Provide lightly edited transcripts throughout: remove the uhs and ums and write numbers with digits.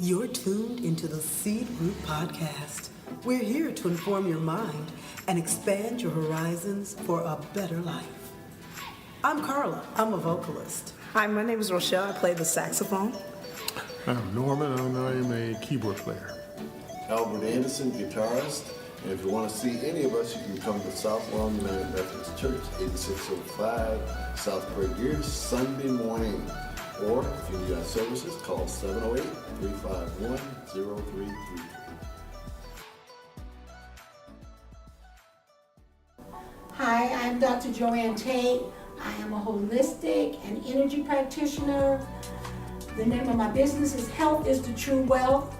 You're tuned into the Seed Root Podcast. We're here to inform your mind and expand your horizons for a better life. I'm Carla. I'm a vocalist. Hi, my name is Rochelle. I play the saxophone. I'm Norman, and I'm a keyboard player. Albert Anderson, guitarist. And if you want to see any of us, you can come to South Long United Methodist Church, 8605 South Prairie Gear, Sunday morning. Or if you need our services, call 708-351-0333. Hi, I'm Dr. Joanne Tate. I am a holistic and energy practitioner. The name of my business is Health is the True Wealth.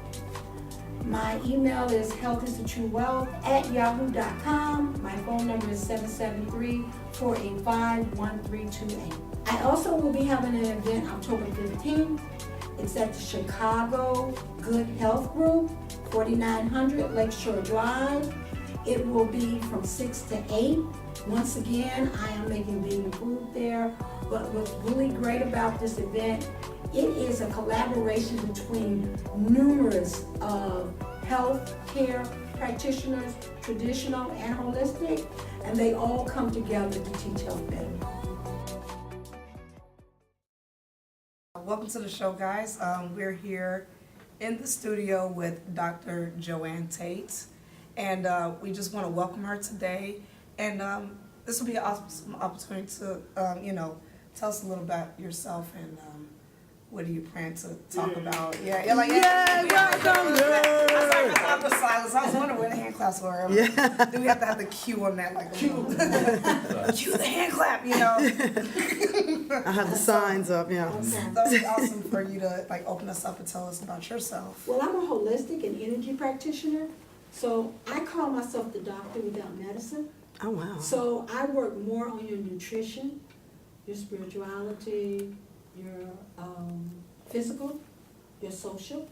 My email is healthisthetruewealth@yahoo.com. My phone number is 773-485-1328. I also will be having an event October 15th. It's at the Chicago Good Health Group, 4900 Lakeshore Drive. It will be from 6 to 8. Once again, I am making vegan food there. But what's really great about this event, it is a collaboration between numerous health care practitioners, traditional and holistic, and they all come together to teach health better. Welcome to the show, guys. We're here in the studio with Dr. Joanne Tate, and we just want to welcome her today. And this will be an awesome opportunity to, tell us a little about yourself and what do you plan to talk about? Welcome, girl. I was wondering where the hand claps were. Yeah. Do we have to have the cue on that? Like, cue the hand clap, I have the signs up, yeah. That would be awesome for you to open us up and tell us about yourself. Well, I'm a holistic and energy practitioner, so I call myself the doctor without medicine. Oh, wow. So I work more on your nutrition, your spirituality, your physical, your social,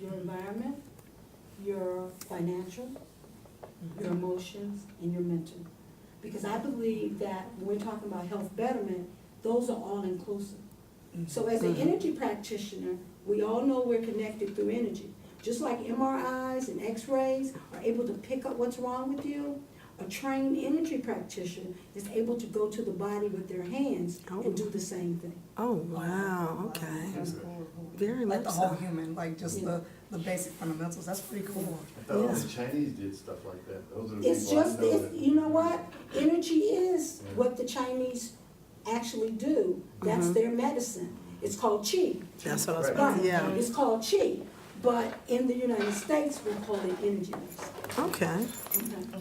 your environment, your financial, your emotions, and your mental. Because I believe that when we're talking about health betterment, those are all inclusive. So as an energy practitioner, we all know we're connected through energy. Just like MRIs and X-rays are able to pick up what's wrong with you, a trained energy practitioner is able to go to the body with their hands and do the same thing. Oh, wow. Okay. That's cool. Very Like much the whole so. human, just the basic fundamentals. That's pretty cool. I thought the Chinese did stuff like that. Those are the It's people just, I know that- you know what? Energy is what the Chinese actually do. That's their medicine. It's called qi. That's what I was Right. about to, yeah. It's called qi. But in the United States, we call it energy medicine. Okay.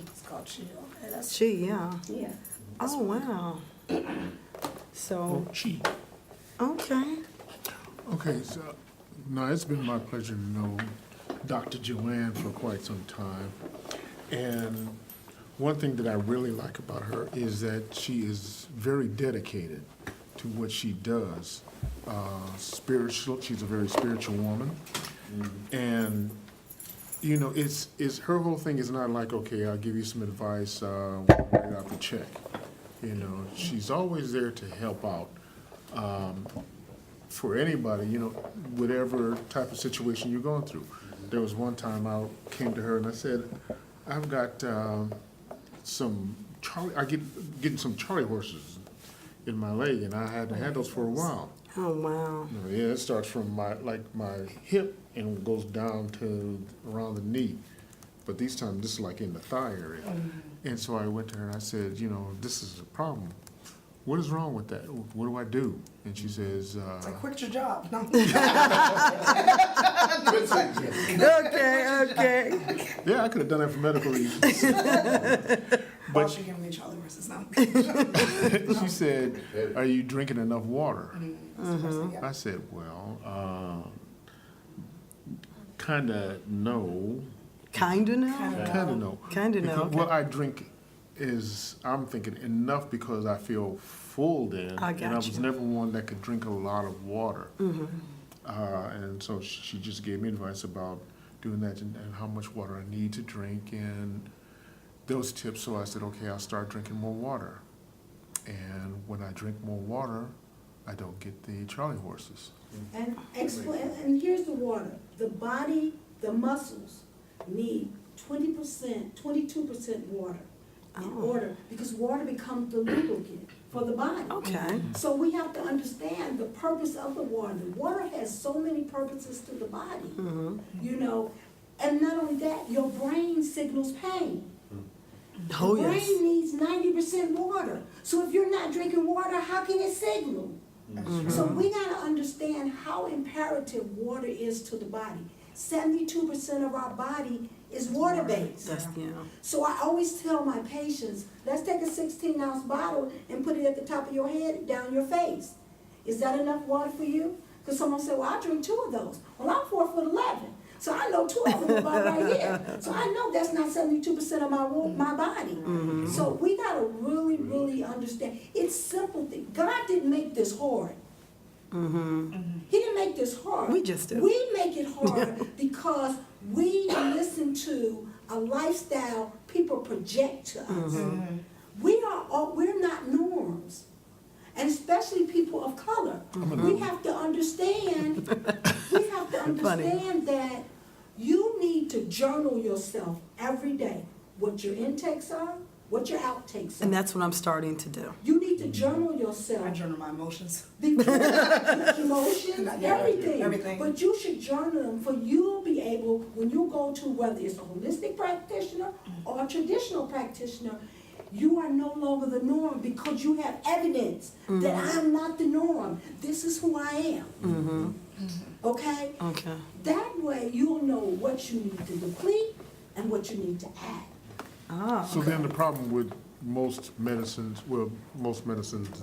It's called chi. Okay, that's Gee, yeah. Yeah. Oh, wow. So, Chi. okay. Okay, so now it's been my pleasure to know Dr. Joanne for quite some time. And one thing that I really like about her is that she is very dedicated to what she does. Spiritual, she's a very spiritual woman. And it's her whole thing is not like, okay, I'll give you some advice, write out the check. She's always there to help out for anybody, whatever type of situation you're going through. There was one time I came to her and I said, I've got getting some Charlie horses in my leg, and I hadn't had those for a while. Oh, wow. Yeah, it starts from my hip and goes down to around the knee. But this time, this is like in the thigh area. And so I went to her and I said, this is a problem. What is wrong with that? What do I do? And she says, quit your job. No. Okay. yeah, I could have done that for medical reasons. But she giving me Charlie horses now. She said, are you drinking enough water? Mm-hmm. I said, well, kind of no. Kind of now? Kind of no. Kind of now, Because okay. what I drink I'm thinking enough because I feel full then. I And I got was you. never one that could drink a lot of water. Mm-hmm. And so she just gave me advice about doing that and how much water I need to drink and those tips. So I said, okay, I'll start drinking more water. And when I drink more water, I don't get the Charlie horses. And explain. And here's the water. the body, the muscles need 20%, 22% water in order, because water becomes the lubricant for the body. Okay. So we have to understand the purpose of the water. The water has so many purposes to the body, you know, and not only that, your brain signals pain. Oh, The brain yes. needs 90% water. So if you're not drinking water, how can it signal? So we gotta understand how imperative water is to the body. 72% of our body is water-based. That's, yeah. So I always tell my patients, let's take a 16-ounce bottle and put it at the top of your head, down your face. Is that enough water for you? Because someone said, well, I drink 2 of those. Well, I'm 4'11", so I know 2 of them are about right here. So I know that's not 72% of my body. So we gotta really, really understand. It's simple thing. God didn't make this hard. He didn't make this hard. We just do. We make it hard because we listen to a lifestyle people project to us. We're not norms, and especially people of color. We have to understand. We have to understand that you need to journal yourself every day. What your intakes are, what your outtakes are. And that's what I'm starting to do. You need to journal yourself. I journal my emotions. Emotions, everything. Everything. But you should journal them for you'll be able, when you go to whether it's a holistic practitioner or a traditional practitioner, you are no longer the norm because you have evidence that I'm not the norm. This is who I am. Okay? Okay. That way you'll know what you need to deplete and what you need to add. So then the problem with most medicines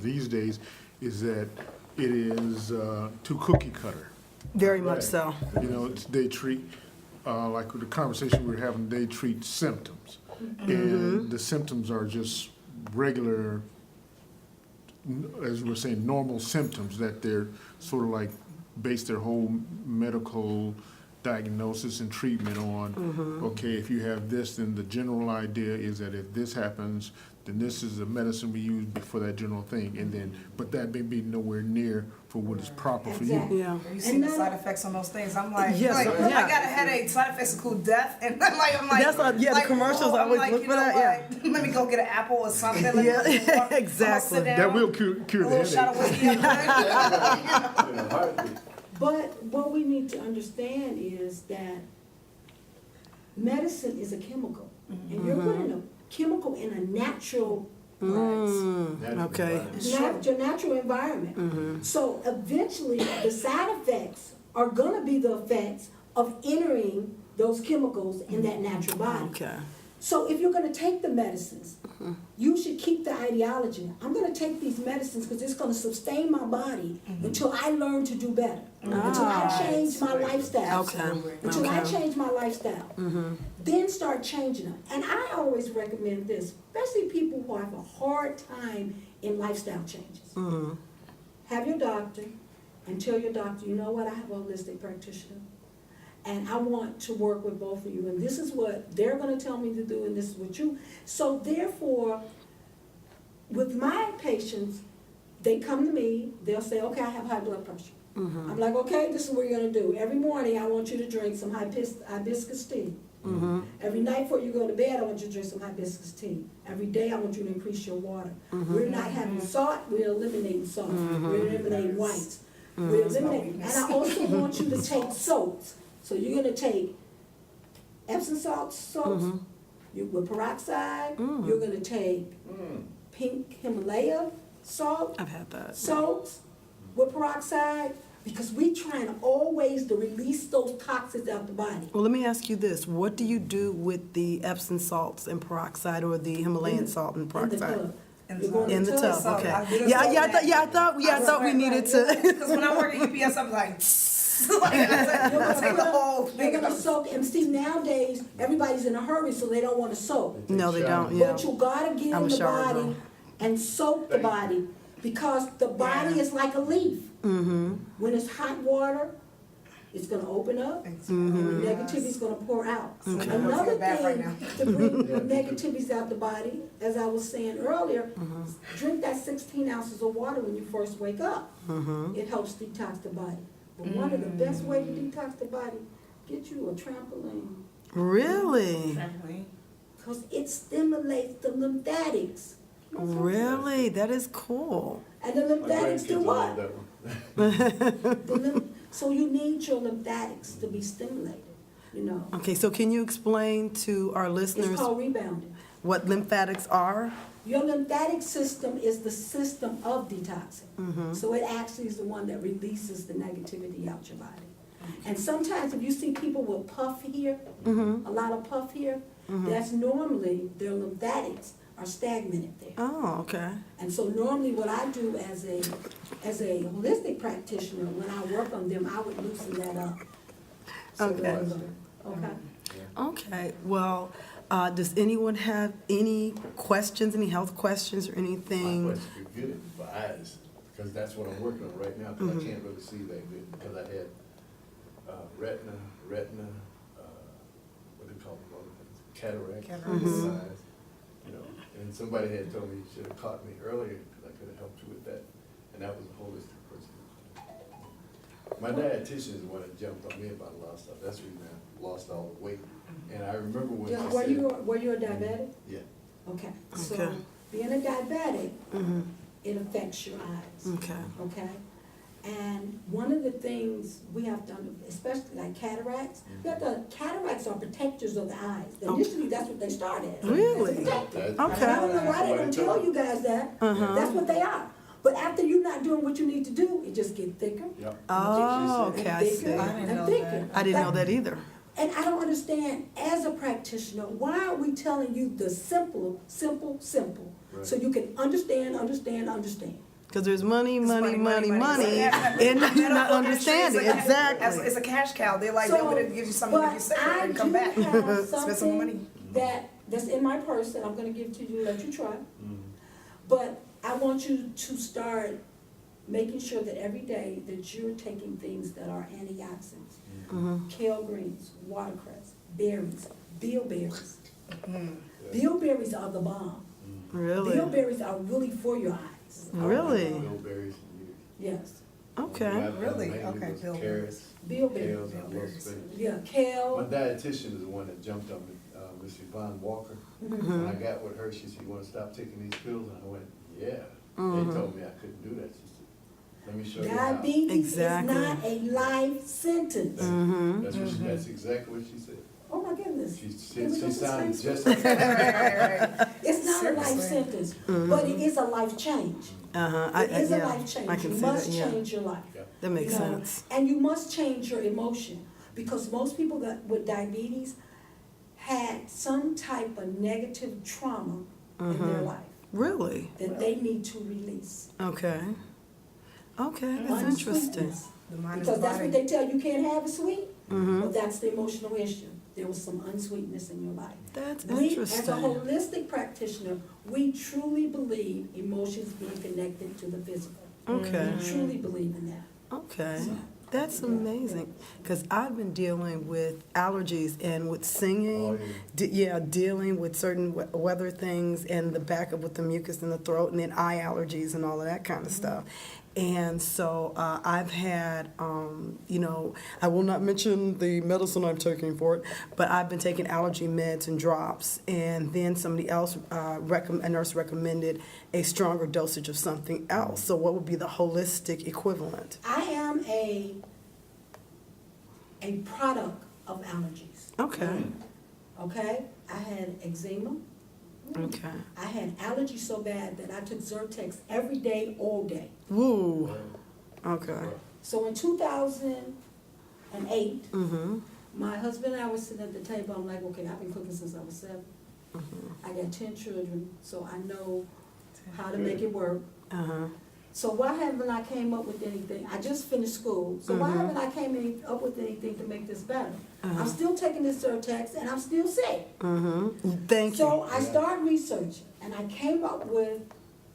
these days is that it is too cookie cutter. Very much so. You know, they treat, like with the conversation we were having, they treat symptoms. And the symptoms are just regular, as we were saying, normal symptoms that they're sort of like base their whole medical diagnosis and treatment on. Okay, if you have this, then the general idea is that if this happens, then this is the medicine we use for that general thing. And then, but that may be nowhere near for what is proper for you. Exactly. Yeah. You see the side effects on those things. I'm like, Yes, I yeah. got a headache. Side effects include death, and I'm like, That's what- yeah, the commercials I'm always like, look you for know that, what? Let me go get an apple or something. Let me Yeah, go get water. exactly. I'm gonna sit down, That will cure a the little shot of headache. whiskey. But what we need to understand is that medicine is a chemical. And you're putting a chemical in a natural Okay. your natural environment. So eventually, the side effects are gonna be the effects of entering those chemicals in that natural body. Okay. So if you're gonna take the medicines, you should keep the ideology. I'm gonna take these medicines because it's gonna sustain my body until I learn to do better. Until I change my lifestyle. Okay. Until I Okay. change my lifestyle. Then start changing them. And I always recommend this, especially people who have a hard time in lifestyle changes. Have your doctor and tell your doctor, you know what, I have a holistic practitioner. And I want to work with both of you. And this is what they're going to tell me to do, and this is what you. So therefore, with my patients, they come to me, they'll say, okay, I have high blood pressure. I'm like, okay, this is what you're going to do. Every morning, I want you to drink some hibiscus tea. Every night before you go to bed, I want you to drink some hibiscus tea. Every day, I want you to increase your water. We're not having salt, we're eliminating salt. We're eliminating whites. We're eliminating. And I also want you to take soaps. So you're going to take Epsom salts with peroxide. You're going to take pink Himalaya salt. I've had that. Salts with peroxide, because we're trying to always to release those toxins out the body. Well, let me ask you this. What do you do with the Epsom salts and peroxide, or the Himalayan salt and In the peroxide? tub. In You're going In the tub, So, okay. I did a Yeah, soap I thought we needed to. Because when I work at UPS, I'm like, I take the whole You're thing. gonna soak, and see, nowadays, everybody's in a hurry, so they don't wanna soak. No, they don't, yeah. But you gotta get I'm in a the shower body girl. and soak the body, because the body is like a leaf. When it's hot water, it's gonna open up, and the negativity's gonna pour out. Another thing to bring the negativities out the body, as I was saying earlier, drink that 16 ounces of water when you first wake up. It helps detox the body. But one of the best ways to detox the body, get you a trampoline. Really? Trampoline. Because it stimulates the lymphatics. Really? That is cool. And the My lymphatics do grandkids will love what? that one. So you need your lymphatics to be stimulated, you know. Okay, so can you explain to our It's listeners called rebounding. what lymphatics are? Your lymphatic system is the system of detoxing. Mm-hmm. So it actually is the one that releases the negativity out your body. And sometimes if you see people with puff here, Mm-hmm. a lot of puff here, that's normally their lymphatics are stagnated there. Oh, okay. And so normally what I do as a holistic practitioner, when I work on them, I would loosen that up. So Okay. that- Okay. Okay, well, does anyone have any questions, any health questions or My anything? question could get it for eyes, because that's what I'm working on right now, because I can't really see that good, because I had retina, what do you call them, other things? Cataract, Cataract. this size, you know, and somebody had told me you should have caught me earlier, because I could have helped you with that, and that was a holistic person. My dietitian is the one that jumped on me about a lot of stuff, that's the reason I lost all the weight, and I remember when she Yeah, said. were you a diabetic? Yeah. Okay. So Okay. being a diabetic, Mm-hmm. it affects your eyes. Okay. Okay? And one of the things we have done, especially like cataracts, cataracts are protectors of the eyes. Initially, that's what they started as. Really? As a protector. Okay. I don't know why they don't Somebody told tell me. you guys that. Uh-huh. That's what they are. But after you're not doing what you need to do, it just get thicker. Yep. Oh, She okay, said- I and see. thicker I didn't and know thicker. that. I didn't know that either. And I don't understand, as a practitioner, why are we telling you the simple, so Right. you can understand? Because there's money, It's money, money, money, It's and you're not understanding, It's exactly. a cash cow. They're like, So, they're gonna give you something to give you sick but and come back. I do have Spend some money. something that's in my purse that I'm gonna give to you, let you try. Mhm. But I want you to start making sure that every day that you're taking things that are antioxidants. Mm-hmm. Kale greens, watercress, berries, bilberries. Mm. Bilberries are the bomb. Really? Bilberries are really for your eyes. Really? Bilberries and Yes. Okay. Really? Okay, bilberries. Carrots, Bilberries. kales, I love spinach. Yeah, My kale. dietitian is the one that jumped on me, Miss Yvonne Walker. When I got with her, she said, "You wanna stop taking these pills?" And I went, "Yeah." They told me I couldn't do that. She said, "Let me show you how." Diabetes Exactly. is not a life sentence. Mm-hmm. That's exactly what she said. Oh my goodness. She Can said, we she go to sounded space? just like. Right. It's not a life Seriously. sentence, but it is a life change. Uh-huh. It is a Yeah, life change. I can You see that, must yeah. change your life. Yeah. That makes You know, sense. And you must change your emotion, because most people with diabetes had some type of negative trauma in their life Really? that they need to release. Okay. Okay, that's interesting. Unsweetness. The mind is the Because that's what body. they tell you can't have it sweet. Mm-hmm. Well, that's the emotional issue. There was some unsweetness in your life. That's We, as a interesting. holistic practitioner, we truly believe emotions being connected to the physical. Okay. We truly believe in that. Okay. That's amazing. Because I've been dealing with allergies and with singing. Oh, yeah. Dealing with certain weather things and the back of with the mucus in the throat and then eye allergies and all of that kind of stuff. And so I've had, I will not mention the medicine I'm taking for it, but I've been taking allergy meds and drops. And then somebody else, a nurse recommended a stronger dosage of something else. So what would be the holistic equivalent? I am a product of allergies, Okay. okay? I had eczema. Okay. I had allergies so bad that I took Zyrtex every day, all day. Woo. Okay. So in 2008, Mm-hmm. my husband and I were sitting at the table. I'm like, okay, I've been cooking since I was 7. I got 10 children, so I know how to make it work. Uh-huh. So why haven't I came up with anything? I just finished school, so why haven't I came up with anything to make this better? I'm still taking this Zyrtex, and I'm still sick. Mm-hmm. Thank So you. I started researching, and I came up with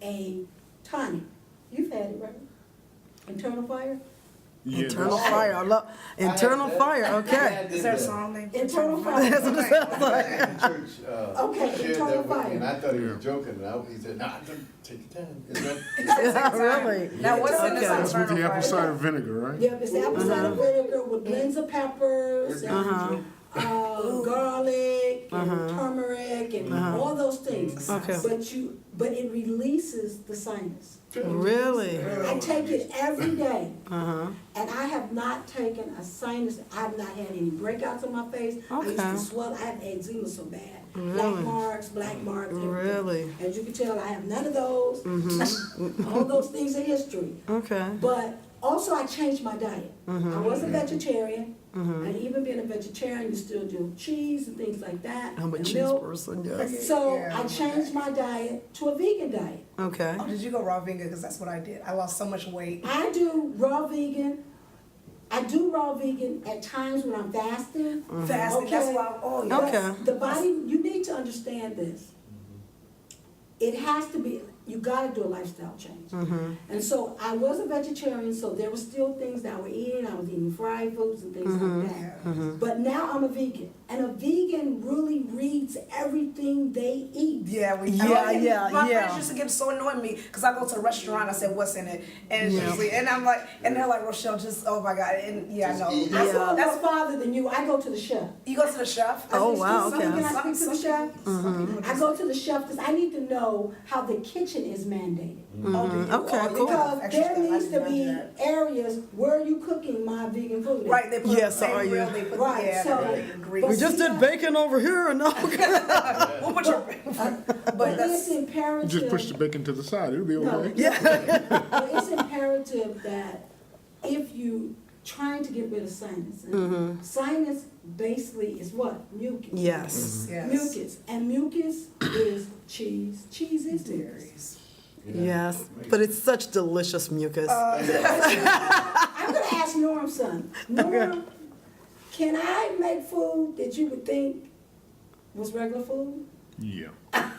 a tonic. You've had it, right? Internal fire? Yeah, Internal fire. I love internal fire. Okay. Is there a song named Internal fire. That's what it sounds like. In church, Okay, shared internal that with fire. me, and I thought he was joking, and he said, "Nah, take your time." Is that? Really? Now, what's in this Okay. That's with the internal apple fire? cider vinegar, right? Yep, it's apple cider vinegar with blends of peppers and garlic and turmeric and all those things. Okay. But it releases the sinus. Really? I take it every day, and I have not taken a sinus. I have not had any breakouts on my face. I used Okay. to swell. I have eczema so bad. Really? Black marks. Everything. Really? As you can tell, I have none of those. All those things are history. Okay. But also, I changed my diet. I was a vegetarian, and even being a vegetarian, you still do cheese and things like that. I'm a and cheese milk. person, yes. So Yeah. I changed my diet to a vegan diet. Okay. Oh, did you go raw vegan? Because that's what I did. I lost so much weight. I do raw vegan. I do raw vegan at times when I'm fasting. Fasting. That's why. Oh, yeah. Okay. The body, you need to understand this. It has to be, you gotta do a lifestyle change. And so I was a vegetarian, so there were still things that I was eating. I was eating fried foods and things like that. But now I'm a vegan. And a vegan really reads everything they eat. Yeah, we. Yeah, My yeah. friends used to get so annoyed with me because I go to a restaurant. I said, "What's in it?" And it's Yeah. usually, and I'm like, and they're like, "Rochelle, just oh my god." And yeah, I know. Just eat. I Yeah. feel more farther than you. I go to the chef. You go to the chef. Oh, wow, Can okay. I speak to the chef? I go to the chef because I need to know how the kitchen is mandated. Oh, do you? Okay, Oh, you cool. have Because extra there stuff. I needs to didn't be know that. areas where you cooking my vegan food. Right, they put Yes, they are you? grill, they put Right, yeah, so- they grease. We just did bacon over here, and We'll put your, But but it's that's imperative. Just push the bacon to the side, it'll be No. okay. But it's imperative that if you trying to get rid of sinus, and sinus basically is what? Mucus. yes. yes. Mucus. And mucus is cheese. Cheese is mucus. Dairies. Yes. But it's such delicious mucus. I'm gonna ask Norm son. Norm, can I make food that you would think was regular food? Yeah.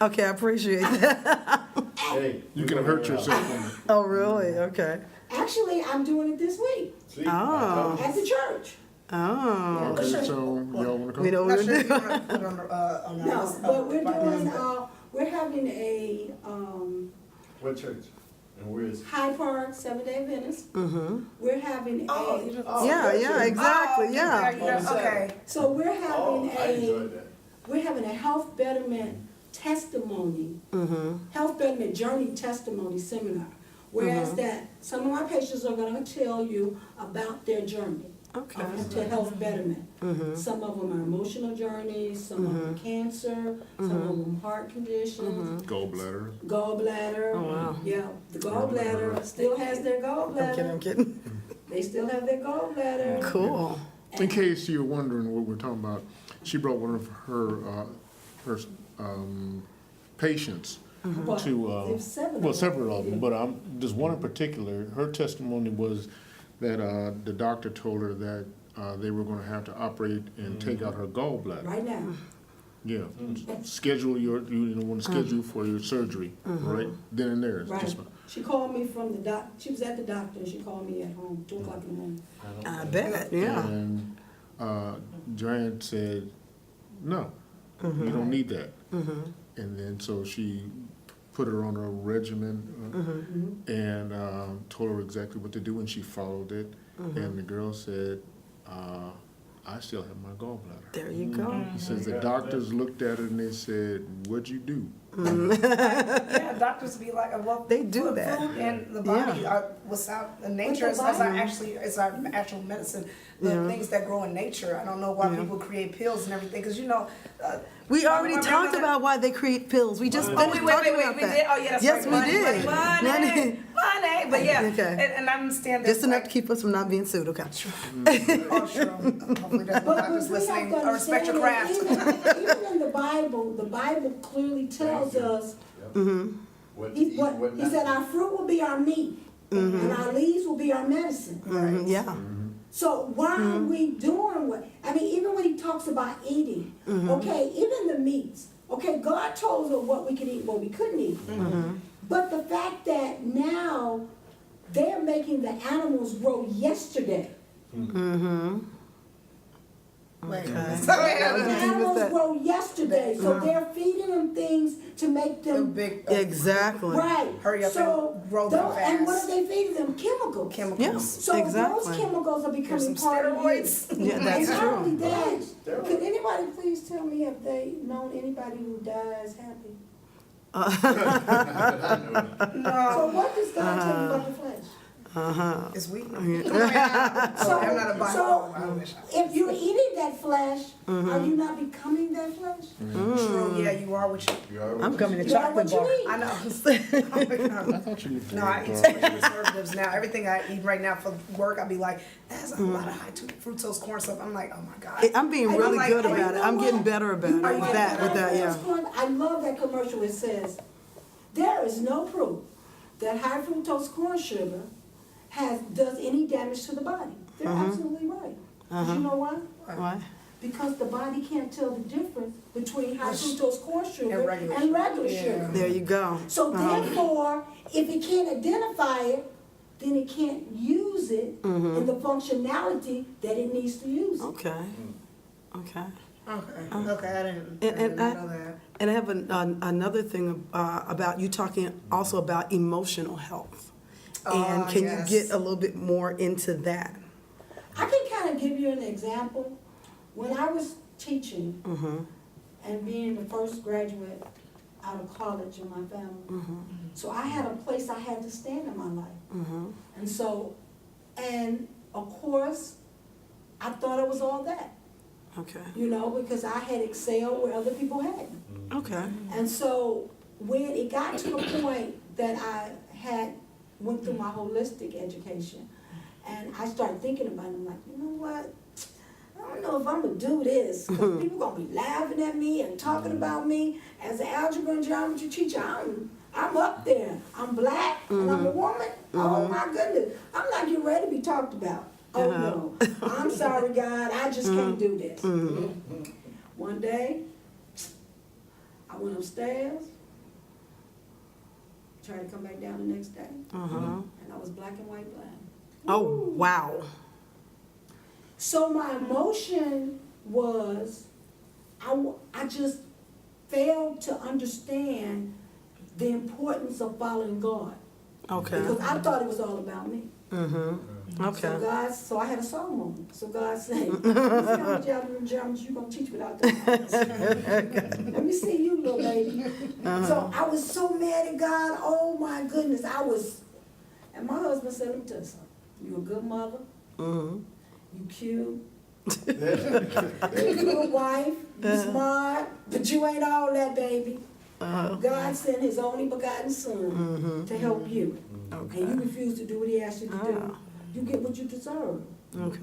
Okay, I appreciate that. Hey, You can hurt yourself on it. Oh, really? Okay. Actually, I'm doing it this week See, Oh. at the church. Oh. Okay, so y'all wanna come? We know Not what sure we're if you doing. want to put on the No, list, but we're by doing, list. we're having a, What church? And where is? Hyde Park 7-Day Adventist. We're having Oh, a, you just, Yeah, exactly, Oh, yeah. Okay. so we're Oh, having I enjoyed a, that. we're having a health betterment testimony, health betterment journey testimony seminar. Whereas that, some of my patients are gonna tell you about their journey. Okay. To health betterment. Some of them are emotional journeys, some of them cancer, some of them heart conditions, Gallbladder. gallbladder. Oh, wow. Yeah, the gallbladder still has their I'm kidding, I'm gallbladder. kidding. They still have their gallbladder. Cool. In case you're wondering what we're talking about, she brought one of her patients But to, there's seven well, of them. several of them, but there's one in particular, her testimony was that the doctor told her that they were gonna have to operate and take out her gallbladder. Right now. Yeah, schedule you want to schedule for your surgery, right, then and there. It's Right. just- She called me from the she was at the doctor and she called me at home, 2:00 in the morning. I bet, yeah. And Joanne said, no, you don't need that. And then so she put her on a regimen and told her exactly what to do, and she followed it. And the girl said, I still have my gallbladder. There you go. He says the doctors looked at her and they said, what'd you do? Yeah, doctors be like, well, They do food that. and the body are what's out in nature. It's our actual medicine. The things that grow in nature. I don't know why people create pills and everything because We already my talked grandmother- about why they create pills. We just Oh, finished talking about we that. did. Oh, yeah, that's Yes, right. we Money, did. money. But yeah, Okay. and I understand that. Just enough to keep us from not being sued, okay? Oh, sure. Hopefully, there's no doctors listening. I respect your craft. Even in the Bible clearly tells us, What to eat, what he not said to our fruit will be our meat, and our leaves will be our medicine. Yeah. So why are we doing even when he talks about eating, okay, even the meats, okay, God told us what we could eat, what we couldn't eat. But the fact that now they're making the animals grow yesterday. Wait, Okay. so we had The a- animals that? grow yesterday, so they're feeding them things to make the them big Exactly. right. Hurry up so and grow them And what fast. are they feeding them? Chemicals. chemicals. Yes, So exactly. those chemicals are There's becoming some part of you. steroids. Yeah, that's And not only true. that, could anybody please tell me if they known anybody who dies happy? So what does God tell you about the flesh? It's weak. So, I'm not a Bible. so I wish if you're eating that flesh, are you not becoming that flesh? True. Yeah, you are what you. I'm coming to You are chocolate what you bar. eat. I know. I thought you looked No, I eat so much conservatives now. Everything I eat right now for work, I'll be like, that has a lot of high fructose corn stuff. I'm like, oh my God. I'm being And really I'm like, good hey, about you it. know I'm getting what? better about You it know with what? that, yeah. I love that commercial. It says, there is no proof that high fructose corn sugar does any damage to the body. They're absolutely right. But you know why? Why? Because the body can't tell the difference between high fructose corn sugar And regular and regular sugar. sugar. There you go. So therefore, if it can't identify it, then it can't use it in the functionality that it needs to use it. Okay. Okay. Okay, I didn't And know that. And I have another thing about you talking also about emotional health. And Oh, can yes. you get a little bit more into that? I can kind of give you an example. When I was teaching and being the first graduate out of college in my family, so I had a place I had to stand in my life. And so, and of course, I thought it was all that, Okay. you know, because I had excelled where other people hadn't. Okay. And so when it got to the point that I went through my holistic education, and I started thinking about it, I'm like, you know what? I don't know if I'm gonna do this, because people gonna be laughing at me and talking about me as an algebra and geometry teacher. I'm up there. I'm black and I'm a woman. Oh my goodness. I'm not getting ready to be talked about. Oh no. I'm sorry, God. I just can't do this. One day, I went upstairs, tried to come back down the next day, and I was black and white blind. Oh, wow. So my emotion was, I just failed to understand the importance of following God. Okay. Because I thought it was all about me. Okay. So I had a song moment. So God said, "You see how much geometry you gonna teach without that? Let me see you, little baby." So I was so mad at God. Oh my goodness, and my husband said, "Let me tell you something. You a good mother. You cute. You a good wife. You smart, but you ain't all that, baby." God sent His only begotten Son to help you. And you refuse to do what He asked you to do. You get what you deserve. Okay.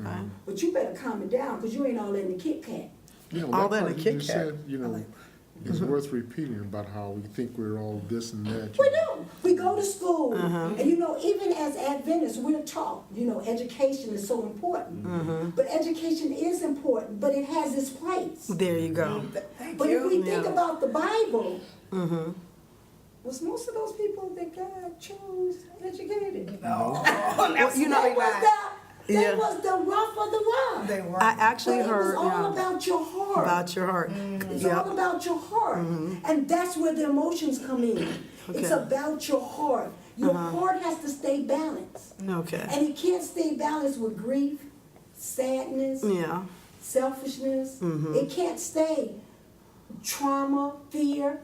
But you better calm it down, because you ain't all in the Kit Kat. You know, All that that in part a you Kit just Kat. said, you know, it's worth repeating about how we think we're all this and that. We do. We go to school, and you know, even as Adventists, we're taught, you know, education is so important. But education is important, but it has its place. There you go. Thank But you. if we think Yeah. about the Bible, was most of those people that God chose educated? No. Well, you know, They Yeah. was the rough of the rough. They were. I actually But it was heard all about your heart. about your heart. It's all about your heart. And that's where the emotions come in. It's Okay. about your heart. Your heart has to stay balanced. Okay. And it can't stay balanced with grief, sadness, Yeah. selfishness. It can't stay. Trauma, fear.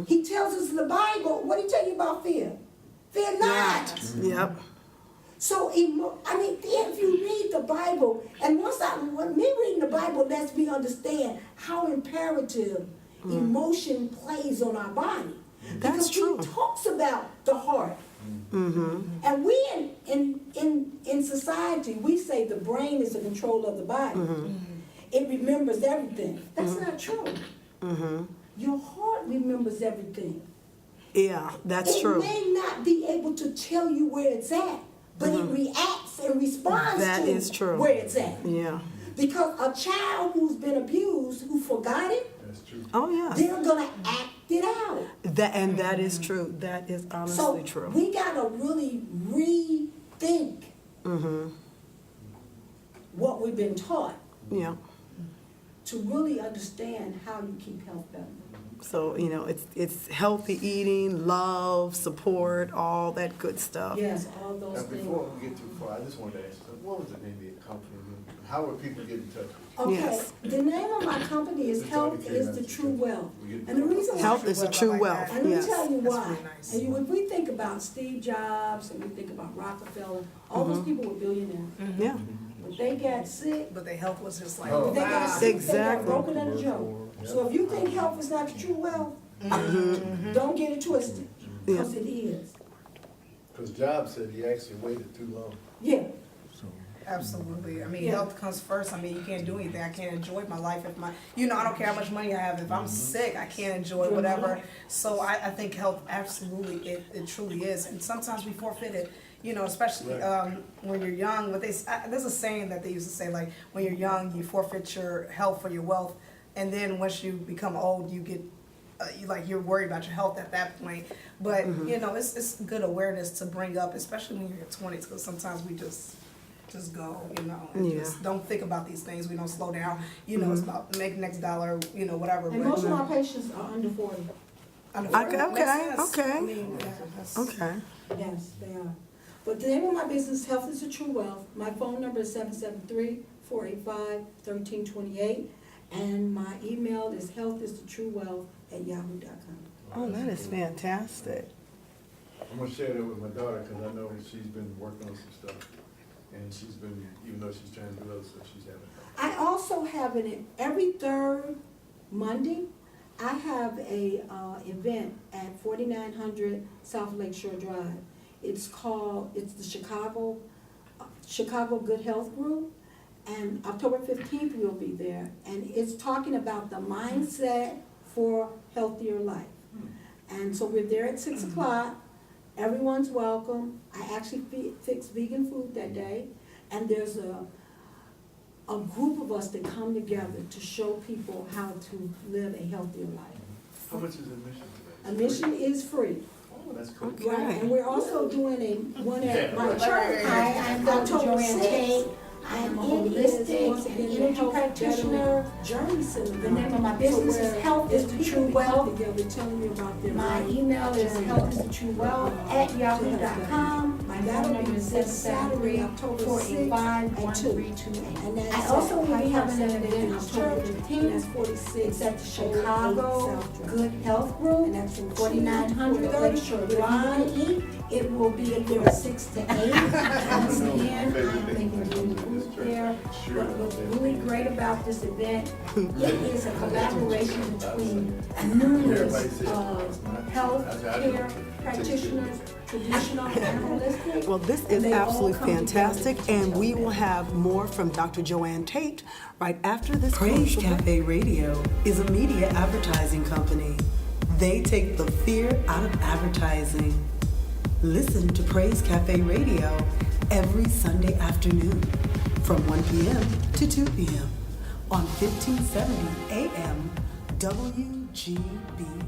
He tells us in the Bible, what did he tell you about fear? Fear not. Yep. So, I mean, if you read the Bible, and when me reading the Bible lets me understand how imperative emotion plays on our body. That's because true. he talks about the heart. And we in society, we say the brain is the control of the body. It remembers everything. That's not true. Your heart remembers everything. Yeah, that's It true. may not be able to tell you where it's at, but it reacts and responds That to is true. where it's at. Yeah. Because a child who's been abused, who forgot it, Oh, yeah. they're gonna act it out. That is true. That is honestly So true. we gotta really think what we've been taught Yeah. to really understand how you keep health better. So, it's healthy eating, love, support, all that good stuff. Yes, all those Now, things. before we get too far, I just wanted to ask, what was the name of your company? How would people get in touch with you? Okay, Yes. the name of my company is Health is the True Wealth. And the reason why, Health is a true wealth, and let me yes. tell you That's why. really nice. And if we think about Steve Jobs and we think about Rockefeller, all those people were billionaires. Yeah. But they got sick, But their health was just like, Oh. but they got wow. sick, they got Exactly. broken in a joke. So if you think health is not the true wealth, don't get it twisted, because it is. Because Jobs said he actually waited too long. Yeah, Absolutely. I mean, Yeah. health comes first. I mean, you can't do anything. I can't enjoy my life if I don't care how much money I have. If I'm sick, I can't enjoy whatever. So I think health absolutely, it truly is. And sometimes we forfeit it, especially when you're young. But there's a saying that they used to say, like, when you're young, you forfeit your health for your wealth. And then once you become old, you get, you're worried about your health at that point. But, it's good awareness to bring up, especially when you're in your 20s, because sometimes we just go, and Yeah. just don't think about these things. We don't slow down. It's about make next dollar, whatever. and but most of our patients are under 40. under Okay, 40, makes okay, sense. okay. I mean, yeah, that's- Okay. Yes, they are. But the name of my business, Health is the True Wealth. My phone number is 773-485-1328. And my email is healthisthetruewealth@yahoo.com. Oh, that is fantastic. I'm gonna share that with my daughter, because I know she's been working on some stuff. And she's been, even though she's trying to do other stuff, she's having. I also have every third Monday, I have a event at 4900 South Lakeshore Drive. It's the Chicago Good Health Group. And October 15th, we'll be there. And it's talking about the mindset for healthier life. And so we're there at 6 o'clock. Everyone's welcome. I actually fix vegan food that day. And there's a group of us that come together to show people how to live a healthier life. How much is admission to that? Admission is free. Oh, that's cool. Okay. Right, and we're also doing one at my Yeah. church. Hi, I'm Dr. October Joanne 6th. Tate. I'm a holistic and energy practitioner. Journey Center. The name of my business is Health is the True Wealth. Together telling you about their My life. email is healthisthetruewealth@yahoo.com. My phone number is This Saturday, October 6th at 2. 773-485-1328. And that's I also will be at having an event on October October 15th. That's 15th. 46. It's at the Chicago Good Health And Group, that's from 4900 2 Lakeshore Drive. It will be from 6 to 8. Once again, I'm making doing food there. But what's really great about this event, it is a collaboration between numerous health care practitioners, traditional and holistic. Well, this And is they all absolutely come together fantastic, to and tell we them. will have more from Dr. Joanne Tate right after this Praise commercial break. Cafe Radio is a media advertising company. They take the fear out of advertising. Listen to Praise Cafe Radio every Sunday afternoon from 1 p.m. to 2 p.m. on 1570 AM WGBN.